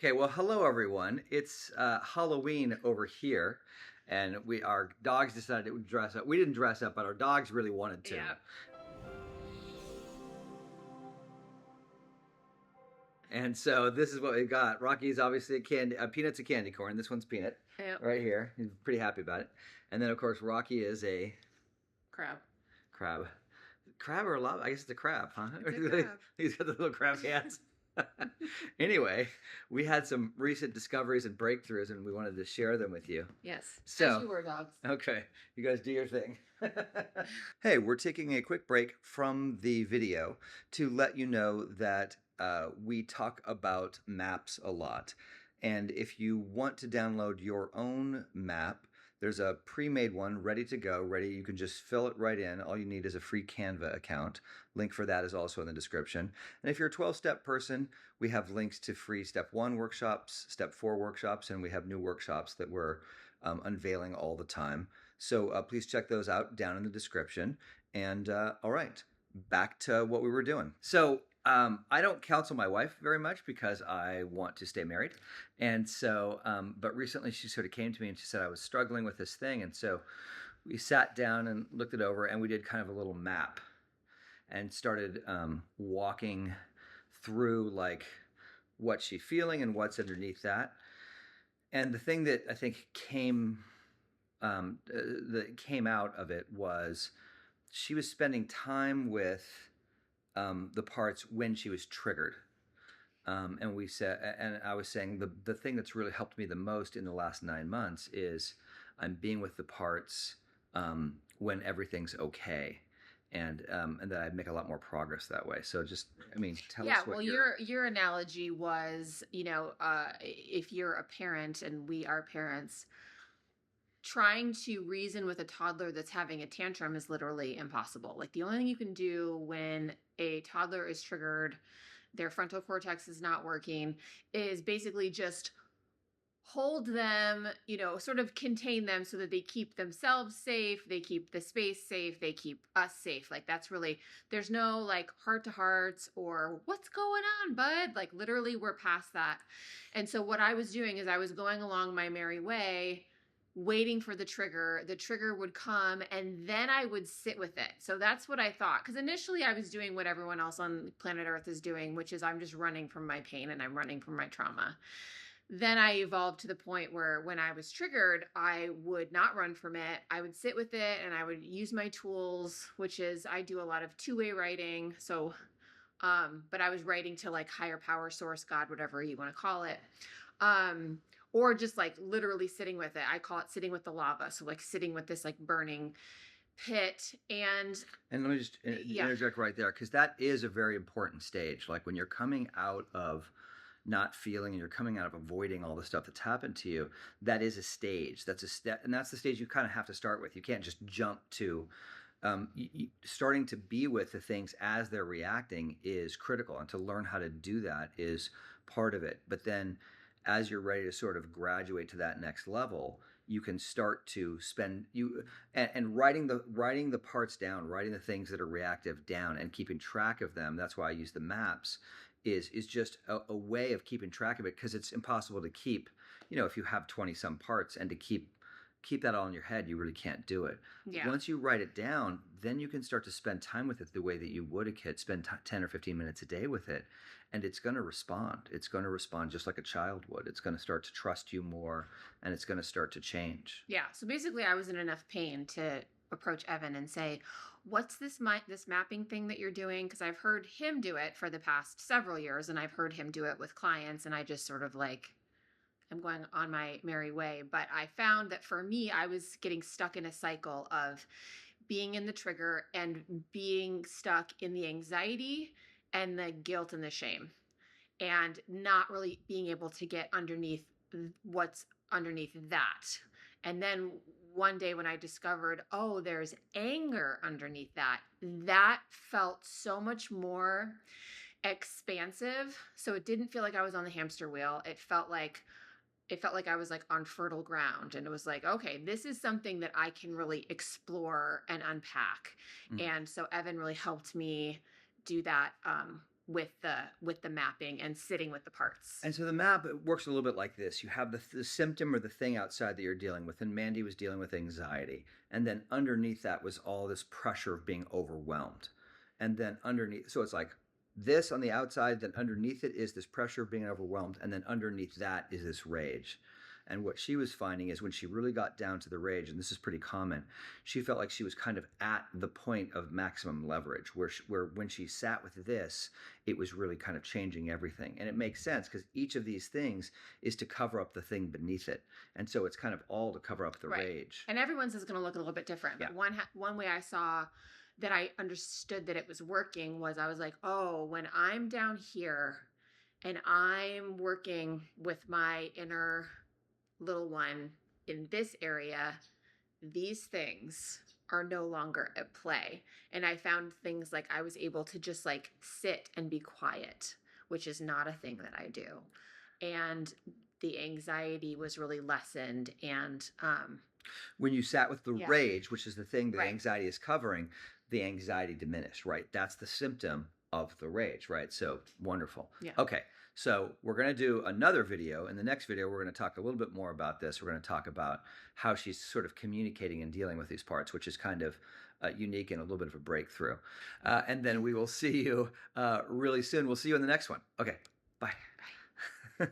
Okay, well, hello everyone. It's Halloween over here, and our dogs decided to dress up. We didn't dress up, but our dogs really wanted to. Yeah. And so this is what we got. Rocky's obviously Peanut's a candy corn. This one's Peanut, Yep. right here. He's pretty happy about it. And then of course Rocky is a Crab. crab. Crab or a lava? I guess it's a crab, huh? It's a crab. He's got the little crab hands. Anyway, we had some recent discoveries and breakthroughs, and we wanted to share them with you. Yes. So, As you were dogs. okay, you guys do your thing. Hey, we're taking a quick break from the video to let you know that we talk about maps a lot. And if you want to download your own map, there's a pre-made one ready to go, ready. You can just fill it right in. All you need is a free Canva account. Link for that is also in the description. And if you're a 12-step person, we have links to free step 1 workshops, step 4 workshops, and we have new workshops that we're unveiling all the time. So please check those out down in the description. And all right, back to what we were doing. So I don't counsel my wife very much because I want to stay married. And so, but recently she sort of came to me and she said I was struggling with this thing. And so we sat down and looked it over and we did kind of a little map and started walking through like what she's feeling and what's underneath that. And the thing that I think that came out of it was she was spending time with the parts when she was triggered. And we said, and I was saying the thing that's really helped me the most in the last 9 months is I'm being with the parts when everything's okay, and that I make a lot more progress that way. So just, I mean, tell us what. Well, your analogy was, if you're a parent and we are parents, trying to reason with a toddler that's having a tantrum is literally impossible. Like the only thing you can do when a toddler is triggered, their frontal cortex is not working, is basically just hold them, sort of contain them so that they keep themselves safe, they keep the space safe, they keep us safe. Like that's really, there's no like heart to hearts or what's going on, bud? Like literally we're past that. And so what I was doing is I was going along my merry way, waiting for the trigger would come, and then I would sit with it. So that's what I thought, because initially I was doing what everyone else on planet Earth is doing, which is I'm just running from my pain and I'm running from my trauma. Then I evolved to the point where when I was triggered, I would not run from it. I would sit with it and I would use my tools, which is I do a lot of two-way writing. So but I was writing to like higher power, source, God, whatever you want to call it. Or just like literally sitting with it. I call it sitting with the lava. So like sitting with this like burning pit. And let me just interject right there, because that is a very important stage. Like when you're coming out of not feeling and you're coming out of avoiding all the stuff that's happened to you, that is a stage. That's a step, and that's the stage you kind of have to start with. You can't just jump to starting to be with the things as they're reacting is critical, and to learn how to do that is part of it. But then as you're ready to sort of graduate to that next level, you can start to spend and writing the parts down, writing the things that are reactive down and keeping track of them. That's why I use the maps, is just a way of keeping track of it, because it's impossible to keep, if you have 20 some parts, and to keep that all in your head, you really can't do it. Yeah. Once you write it down, then you can start to spend time with it the way that you would a kid, spend 10 or 15 minutes a day with it, and it's going to respond. It's going to respond just like a child would. It's going to start to trust you more, and it's going to start to change. Yeah. So basically I was in enough pain to approach Evan and say, what's this mapping thing that you're doing? Because I've heard him do it for the past several years, and I've heard him do it with clients, and I just sort of like, I'm going on my merry way. But I found that for me, I was getting stuck in a cycle of being in the trigger and being stuck in the anxiety and the guilt and the shame, and not really being able to get underneath what's underneath that. And then one day when I discovered, oh, there's anger underneath that, that felt so much more expansive. So it didn't feel like I was on the hamster wheel. It felt like I was like on fertile ground, and it was like, okay, this is something that I can really explore and unpack. And so Evan really helped me do that with the mapping and sitting with the parts. And so the map works a little bit like this. You have the symptom or the thing outside that you're dealing with, and Mandy was dealing with anxiety. And then underneath that was all this pressure of being overwhelmed. And then underneath, so it's like this on the outside, then underneath it is this pressure of being overwhelmed, and then underneath that is this rage. And what she was finding is when she really got down to the rage, and this is pretty common, she felt like she was kind of at the point of maximum leverage, where when she sat with this, it was really kind of changing everything. And it makes sense because each of these things is to cover up the thing beneath it. And so it's kind of all to cover up the rage. And everyone's is going to look a little bit different. But one way I saw that I understood that it was working was I was like, oh, when I'm down here and I'm working with my inner little one in this area, these things are no longer at play. And I found things like I was able to just like sit and be quiet, which is not a thing that I do. And the anxiety was really lessened. And when you sat with the rage, which is the thing that anxiety is covering, the anxiety diminished, right? That's the symptom of the rage, right? So wonderful. Yeah. Okay. So we're going to do another video. In the next video, we're going to talk a little bit more about this. We're going to talk about how she's sort of communicating and dealing with these parts, which is kind of unique and a little bit of a breakthrough. And then we will see you really soon. We'll see you in the next one. Okay. Bye. Bye.